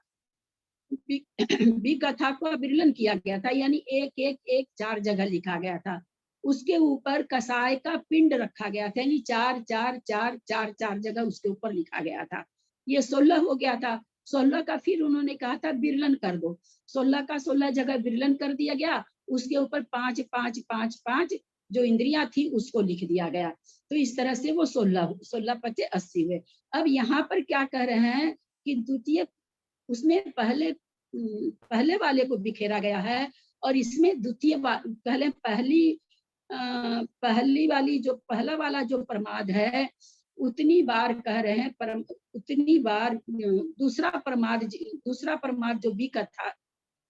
बी कथा को विरलन किया गया था, यानी एक एक एक 4 जगह लिखा गया था। उसके ऊपर कसाय का पिंड रखा गया था, यानी 4 4 4 4 4 जगह उसके ऊपर लिखा गया था। ये 16 हो गया था। 16 का फिर उन्होंने कहा था विरलन कर दो। 16 का 16 जगह विरलन कर दिया गया। उसके ऊपर 5 5 5 5 जो इंद्रियां थी उसको लिख दिया गया। तो इस तरह से वो 16 16 5 80 हुए। अब यहाँ पर क्या कह रहे हैं कि द्वितीय उसमें पहले वाले को बिखेरा गया है और इसमें द्वितीय पहली वाली जो पहला वाला जो प्रमाद है उतनी बार कह रहे हैं उतनी बार दूसरा प्रमाद जो बी कथा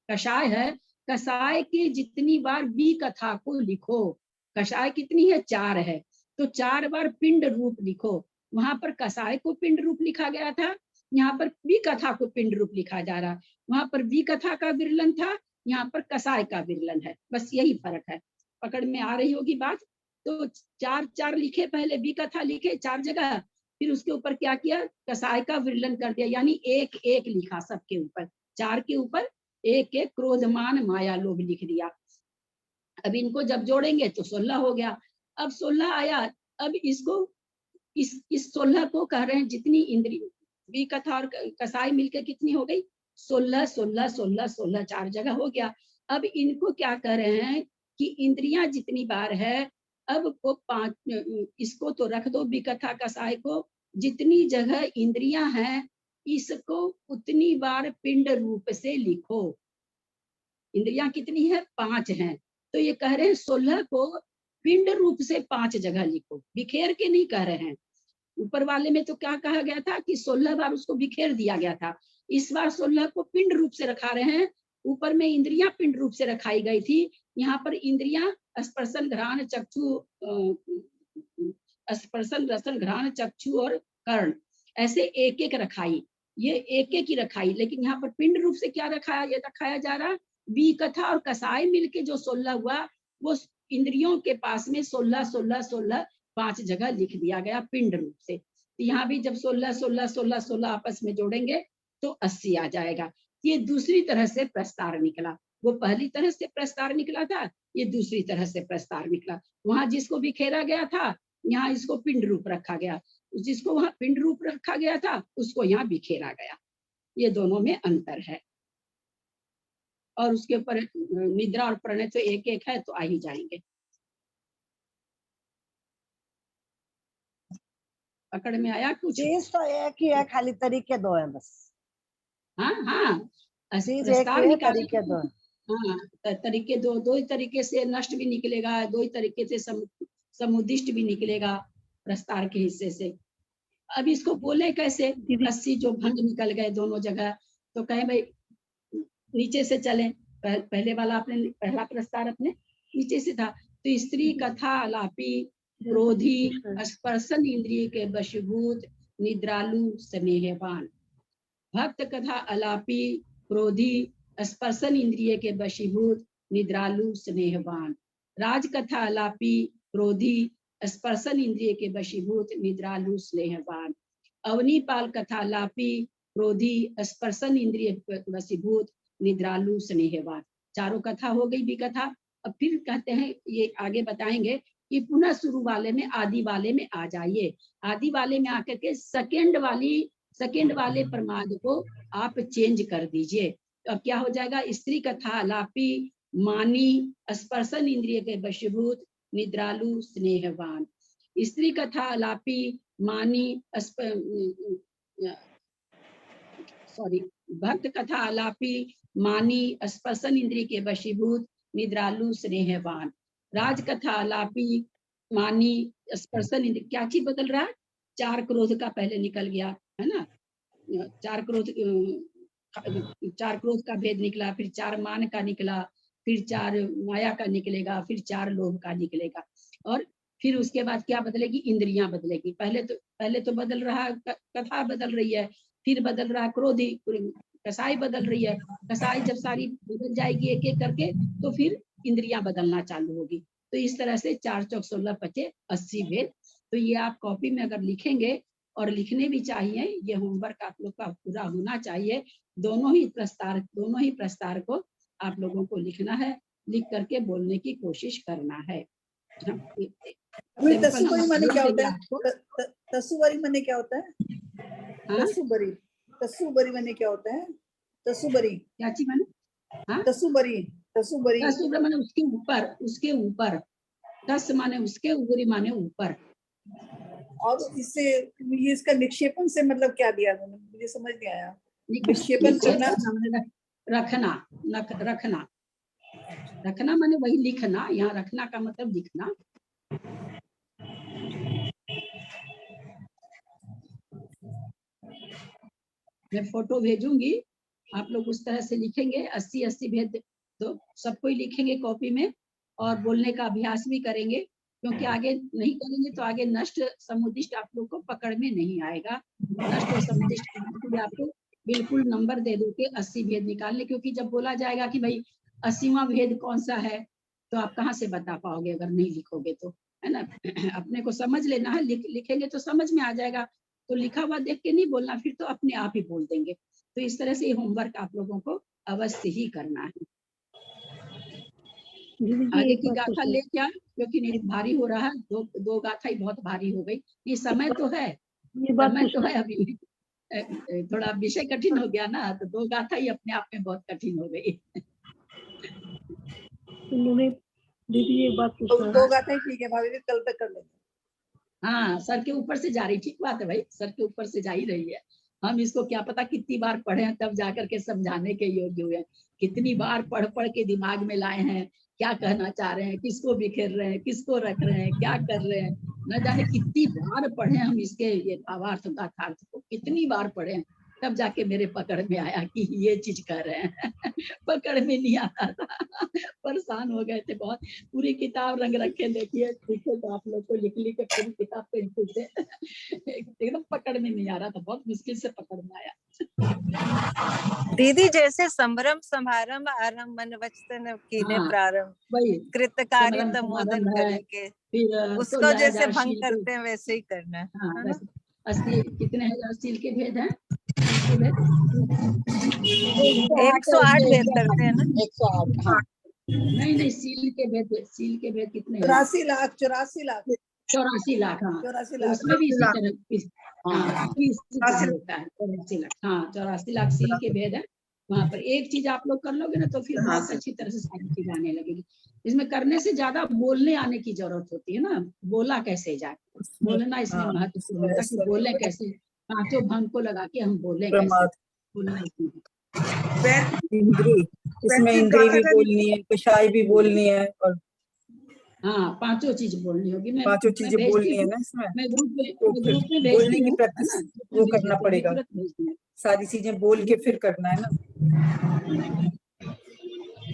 कषाय है, कषाय के जितनी बार बी कथा को लिखो। कषाय कितनी है? 4 है। तो 4 बार पिंड रूप लिखो। वहां पर कषाय को पिंड रूप लिखा गया था, यहाँ पर बी कथा को पिंड रूप लिखा जा रहा है। वहां पर बी कथा का विरलन था, यहाँ पर कसाय का विरलन है। बस यही फर्क है। पकड़ में आ रही होगी बात। तो 4 4 लिखे, पहले बी कथा लिखे 4 जगह, फिर उसके ऊपर क्या किया? कसाय का विरलन कर दिया, यानी एक एक लिखा सबके ऊपर। 4 के ऊपर एक एक क्रोधमान माया लोभ लिख दिया। अब इनको जब जोड़ेंगे तो 16 हो गया। अब 16 आया। अब इसको इस 16 को कह रहे हैं जितनी इंद्रिय बी कथा और कसाई मिलकर कितनी हो गई? 16 16 16 16 4 जगह हो गया। अब इनको क्या कह रहे हैं कि इंद्रियां जितनी बार है, अब को 5 इसको तो रख दो बी कथा कसाई को, जितनी जगह इंद्रियां हैं इसको उतनी बार पिंड रूप से लिखो। इंद्रियां कितनी है? 5 हैं। तो ये कह रहे हैं 16 को पिंड रूप से 5 जगह लिखो, बिखेर के नहीं कह रहे हैं। ऊपर वाले में तो क्या कहा गया था कि 16 बार उसको बिखेर दिया गया था। इस बार 16 को पिंड रूप से रखा रहे हैं। ऊपर में इंद्रियां पिंड रूप से रखाई गई थी, यहाँ पर इंद्रियां स्पर्शन घ्राण चक्षु स्पर्शन रसन घ्राण चक्षु और कर्ण ऐसे एक एक रखाई। ये एक एक ही रखाई, लेकिन यहाँ पर पिंड रूप से क्या रखाया जा रहा? बी कथा और कसाई मिलके जो 16 हुआ वो इंद्रियों के पास में 16 16 16 5 जगह लिख दिया गया पिंड रूप से। तो यहाँ भी जब 16 16 16 16 आपस में जोड़ेंगे तो 80 आ जाएगा। ये दूसरी तरह से प्रस्तार निकला। वो पहली तरह से प्रस्तार निकला था, ये दूसरी तरह से प्रस्तार निकला। वहां जिसको बिखेरा गया था यहाँ इसको पिंड रूप रखा गया, जिसको वहां पिंड रूप रखा गया था उसको यहाँ बिखेरा गया। ये दोनों में अंतर है। और उसके ऊपर निद्रा और प्रणय तो एक एक है, तो आ ही जाएंगे। पकड़ में आया कुछ? चीज तो एक ही है, खाली तरीके दो है बस। हाँ हाँ, चीज एक प्रस्ताव ही है, निकालने तरीके दो है। हाँ, तरीके दो ही तरीके से नष्ट भी निकलेगा, दो ही तरीके से समुद्दिष्ट भी निकलेगा प्रस्तार के हिस्से से। अब इसको बोले कैसे? 80 जो भंग निकल गए दोनों जगह, तो कहे भाई नीचे से चलें। पहले वाला अपने पहला प्रस्तार अपने नीचे से था, तो स्त्री कथा आलापी क्रोधी स्पर्शन इंद्रिय के वशीभूत निद्रालु स्नेहवान। भक्त कथा आलापी क्रोधी स्पर्शन इंद्रिय के वशीभूत निद्रालु स्नेहवान। राज कथा आलापी क्रोधी स्पर्शन इंद्रिय के वशीभूत निद्रालु स्नेहवान। अवनीपाल कथा आलापी क्रोधी स्पर्शन इंद्रिय वशीभूत निद्रालु स्नेहवान। चारों कथा हो गई भी कथा। अब फिर कहते हैं, ये आगे बताएंगे कि पुनः शुरू वाले में आदि वाले में आ जाइए। आदि वाले में आकर के सेकेंड वाले प्रमाद को आप चेंज कर दीजिए। तो अब क्या हो जाएगा? स्त्री कथा आलापी मानी स्पर्शन इंद्रिय के वशीभूत निद्रालु स्नेहवान। स्त्री कथा आलापी मानी भक्त कथा आलापी मानी स्पर्शन इंद्रिय के वशीभूत निद्रालु स्नेहवान। राज कथा आलापी मानी स्पर्शन इंद्रिय, क्या चीज बदल रहा है? 4 क्रोध का पहले निकल गया है ना, 4 क्रोध का भेद निकला, फिर 4 मान का निकला, फिर 4 माया का निकलेगा, फिर 4 लोभ का निकलेगा, और फिर उसके बाद क्या बदलेगी? इंद्रियां बदलेगी। पहले तो बदल रहा, कथा बदल रही है, फिर बदल रहा क्रोधी, कसाई बदल रही है। कसाई जब सारी बदल जाएगी एक एक करके, तो फिर इंद्रियां बदलना चालू होगी। तो इस तरह से 4 चौक 16 25 80 भेद। तो ये आप कॉपी में अगर लिखेंगे, और लिखने भी चाहिए, ये होमवर्क आप लोग का पूरा होना चाहिए। दोनों ही प्रस्तार को आप लोगों को लिखना है, लिख करके बोलने की कोशिश करना है। तसुबरी माने क्या होता है? तसुबरी माने क्या होता है? तसुबरी माने क्या होता है? तसुबरी क्या चीज माने? हाँ, तसुबरी माने उसके ऊपर। तस माने उसके, उबरी माने ऊपर। और इससे ये इसका निक्षेपण से मतलब क्या दिया तुमने? मुझे समझ नहीं आया। निक्षेपण करना, रखना माने वही लिखना। यहाँ रखना का मतलब लिखना। मैं फोटो भेजूंगी, आप लोग उस तरह से लिखेंगे। 80 भेद तो सबको ही लिखेंगे कॉपी में, और बोलने का अभ्यास भी करेंगे, क्योंकि आगे नहीं करेंगे तो आगे नष्ट समुद्दिष्ट आप लोग को पकड़ में नहीं आएगा। नष्ट और समुद्दिष्ट आपको बिल्कुल नंबर दे दो के 80 भेद निकालने, क्योंकि जब बोला जाएगा कि भाई 80वां भेद कौन सा है, तो आप कहाँ से बता पाओगे अगर नहीं लिखोगे तो, है ना। अपने को समझ लेना है, लिखेंगे तो समझ में आ जाएगा। तो लिखा हुआ देख के नहीं बोलना, फिर तो अपने आप ही बोल देंगे। तो इस तरह से ये होमवर्क आप लोगों को अवश्य ही करना है। आगे की गाथा ले क्या, क्योंकि भारी हो रहा है, दो गाथा ही बहुत भारी हो गई। ये समय तो है, अभी थोड़ा विषय कठिन हो गया ना, तो 2 गाथा ही अपने आप में बहुत कठिन हो गई। दीदी एक बात पूछना, 2 गाथा ही ठीक है भाभी, कल तक कर लेंगे। हाँ, सर के ऊपर से जा रही, ठीक बात है भाई, सर के ऊपर से जा ही रही है। हम इसको क्या पता कितनी बार पढ़े हैं, तब जाकर के समझाने के योग्य हुए हैं। कितनी बार पढ़ के दिमाग में लाए हैं, क्या कहना चाह रहे हैं, किसको बिखेर रहे हैं, किसको रख रहे हैं, क्या कर रहे हैं। न जाने कितनी बार पढ़े हम इसके ये भावार्थ गाथार्थ को, कितनी बार पढ़े हैं, तब जाके मेरे पकड़ में आया कि ये चीज कर रहे हैं। पकड़ में नहीं आता था, परेशान हो गए थे बहुत। पूरी किताब रंग रखे, देखिए लिखे तो आप लोग को लिख के पूरी किताब पेंसिल से एकदम पकड़ में नहीं आ रहा था, बहुत मुश्किल से पकड़ में आया। दीदी जैसे संभ्रम समारंभ आरंभ मन वचन कीने प्रारंभ, वही कृतकारिता मोदन करके, फिर उसको जैसे भंग करते हैं वैसे ही करना है। हाँ, असली कितने हैं सील के भेद हैं? 108 भेद करते हैं ना। 108। हाँ, नहीं सील के भेद कितने हैं? 84 लाख 84 लाख। हाँ, 84 लाख उसमें भी इसी तरह होता है 84 लाख। हाँ, 84 लाख सील के भेद है। वहां पर एक चीज आप लोग कर लोगे ना, तो फिर बहुत अच्छी तरह से सारी चीज आने लगेगी। इसमें करने से ज्यादा बोलने आने की जरूरत होती है ना, बोला कैसे जाए, बोलना इसमें हाँ, महत्वपूर्ण होता है कि बोले कैसे, पांचों भंग को लगा के हम बोले कैसे, प्रमाद बोलना इसमें है। इंद्री, इसमें इंद्री भी बोलनी है, कषाय भी बोलनी है, और हाँ पांचों चीज बोलनी होगी। मैं पांचों मैं चीजें भेजती बोलनी है हूँ, ना इसमें। मैं ग्रुप में तो मैं फिर ग्रुप में बोलने भेजती की हूँ, है प्रैक्टिस ना, ग्रुप में वो भेज करना देती हूँ, अभी पड़ेगा, तुरंत भेजती हूँ। सारी चीजें बोल के फिर करना है ना।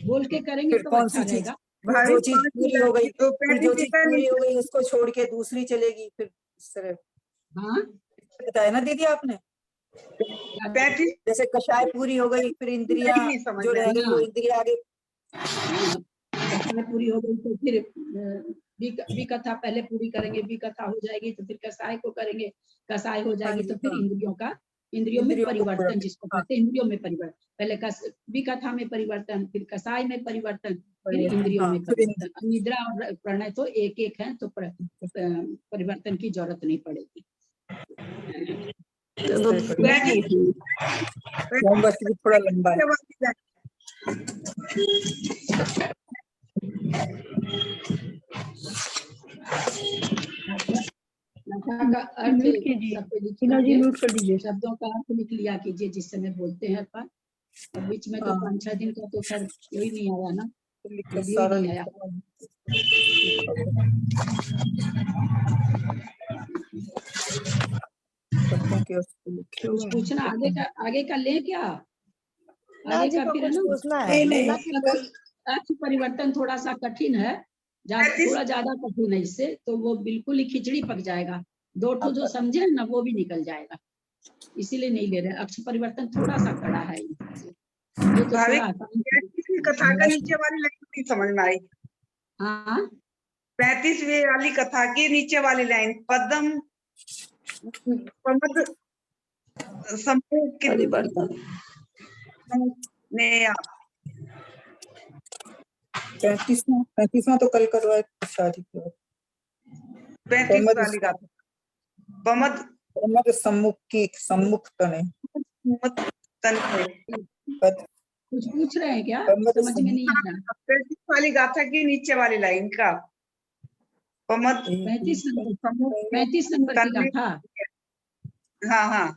बोल के करेंगे फिर तो कौन अच्छा सी चीज, रहेगा। फिर जो चीज पूरी हो गई, फिर जो चीज पूरी हो गई उसको छोड़ के दूसरी चलेगी, फिर इस तरह हाँ बताया ना दीदी आपने। जैसे कषाय पूरी हो गई, फिर इंद्रियां जो रह गई वो इंद्रिया आगे। कषाय पूरी हो गई तो फिर बी कथा पहले पूरी करेंगे, बी कथा हो जाएगी तो फिर कषाय को करेंगे, कषाय हो जाएगी तो फिर इंद्रियों में परिवर्तन, जिसको कहते हैं इंद्रियों में परिवर्तन। पहले बी कथा में परिवर्तन, फिर कषाय में परिवर्तन, फिर इंद्रियों में परिवर्तन। निद्रा और प्रणय तो एक एक है, तो परिवर्तन की जरूरत नहीं पड़ेगी। होमवर्क भी थोड़ा लंबा है। का अर्थ म्यूट कर दीजिए। शब्दों का अर्थ लिख लिया कीजिए जिस समय बोलते हैं अपन। और बीच में तो 5-6 दिन का तो खैर कोई नहीं आया ना, वीडियो ही नहीं आया। कुछ पूछना आगे का ले क्या, ना जी को कुछ पूछना है। अर्थ परिवर्तन थोड़ा सा कठिन है, थोड़ा ज्यादा कठिन है इससे, तो वो बिल्कुल ही खिचड़ी पक जाएगा। 2 ठो जो समझे ना वो भी निकल जाएगा, इसीलिए नहीं ले रहे। अक्ष परिवर्तन थोड़ा सा कड़ा है, ये तो कथा का नीचे वाली लाइन नहीं समझ में आई। हाँ 35वीं वाली कथा की नीचे वाली लाइन, पदम पमद समूह परिवर्तन ने 35वां तो कल करवाए शादी के बाद। 35 वाली कथा पमद सम्मुख तने कुछ पूछ रहे हैं क्या, समझ में नहीं आ रहा। 35 वाली गाथा की नीचे वाली लाइन का पमद 35 नंबर की गाथा। हाँ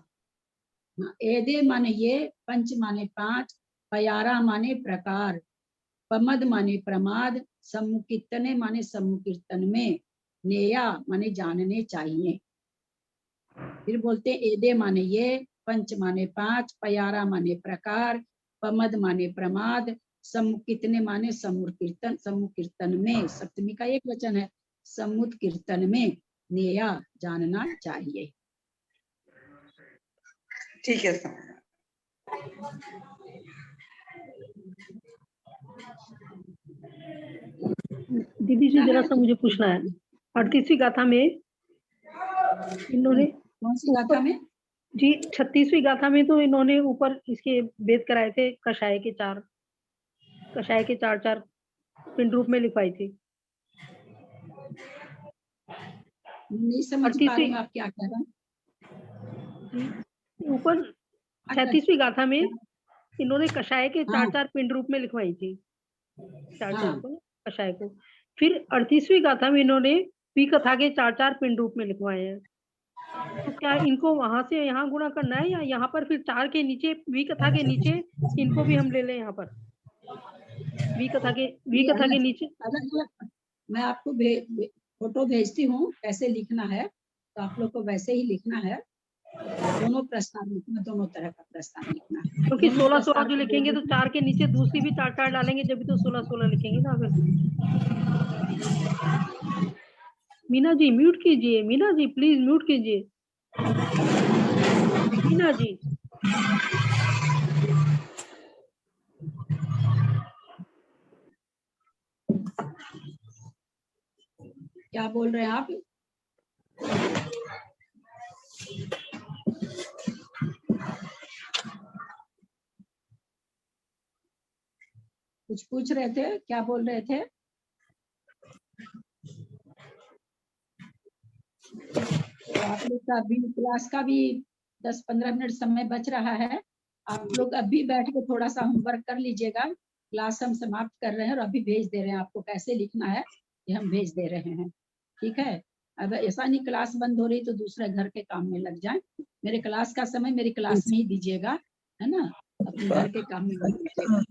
एदे माने ये, पंच माने 5, पयारा माने प्रकार, पमद माने प्रमाद, सम्मुकीर्तने माने सम्मुकीर्तन में, नेया माने जानने चाहिए। फिर बोलते एदे माने ये, पंच माने 5, पयारा माने प्रकार, पमद माने प्रमाद, सम्मुकीर्तने माने सम्मुकीर्तन, सम्मुकीर्तन में सप्तमी का एक वचन है, सम्मुत कीर्तन में, नेया जानना चाहिए। ठीक है। दीदी जी जरा सा मुझे पूछना है, 38वीं गाथा में इन्होंने, कौन सी गाथा में जी 36वीं गाथा में तो इन्होंने ऊपर इसके वेद कराए थे, कषाय के चार पिंड रूप में लिखवाई थी। नहीं समझ पा रही हूँ आप क्या कह रहे हैं। ऊपर 36वीं गाथा में इन्होंने कषाय के 4 पिंड रूप में लिखवाई थी, 4 को कषाय को। फिर 38वीं गाथा में इन्होंने पी कथा के 4 पिंड रूप में लिखवाए हैं। तो क्या इनको वहां से यहाँ गुणा करना है, या यहाँ पर फिर 4 के नीचे वी कथा के नीचे इनको भी हम ले लें? यहाँ पर वी कथा के नीचे अलग मैं आपको फोटो भेजती हूँ, कैसे लिखना है तो आप लोग को वैसे ही लिखना है। दोनों प्रस्ताव लिखना, दोनों तरह का प्रस्ताव लिखना है, क्योंकि 16 जो लिखेंगे तो 4 के नीचे दूसरी भी 4 डालेंगे, जब भी तो 16 लिखेंगे ना। फिर मीना जी म्यूट कीजिए, मीना जी प्लीज म्यूट कीजिए, मीना जी। क्या बोल रहे हैं आप? कुछ पूछ रहे थे, क्या बोल रहे थे? तो आप लोग का भी क्लास का भी 10-15 मिनट समय बच रहा है। आप लोग अभी बैठ के थोड़ा सा होमवर्क कर लीजिएगा। क्लास हम समाप्त कर रहे हैं और अभी भेज दे रहे हैं आपको, कैसे लिखना है ये हम भेज दे रहे हैं, ठीक है। अब ऐसा नहीं क्लास बंद हो रही तो दूसरे घर के काम में लग जाए। मेरे क्लास का समय मेरी क्लास में ही दीजिएगा, है ना, अपने घर के काम में मत दीजिएगा।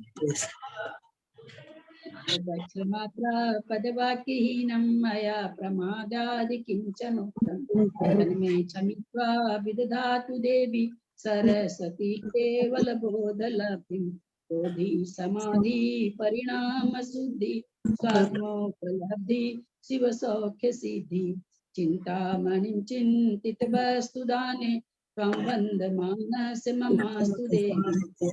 मात्रा पदवाक्यहीनं मया प्रमादादि किंचनोक्तं तन्मे क्षमित्वा विदधातु देवी सरस्वती केवल बोधलब्धिं बोधि समाधि परिणाम शुद्धि स्वात्मोपलब्धि शिव सौख्य सिद्धि चिंतामणिं चिंतित वस्तु दाने त्वं वन्दमानस ममास्तु देहि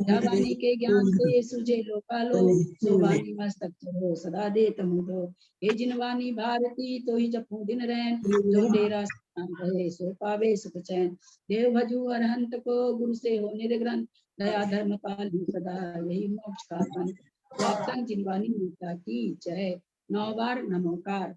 यावानी के ज्ञान से सुझे लोकालो सोवानी मस्तक चढ़ो सदा दे तमुदो हे जिनवानी भारती तो ही जपू दिन रैन जो डेरा रहे सो पावे सुख चैन देव भजू अरहंत को गुरु से हो निर्ग्रंथ दया धर्म पाली सदा यही मोक्ष का पंथ सत्संग जिनवानी माता की जय। 9 बार नमोकार।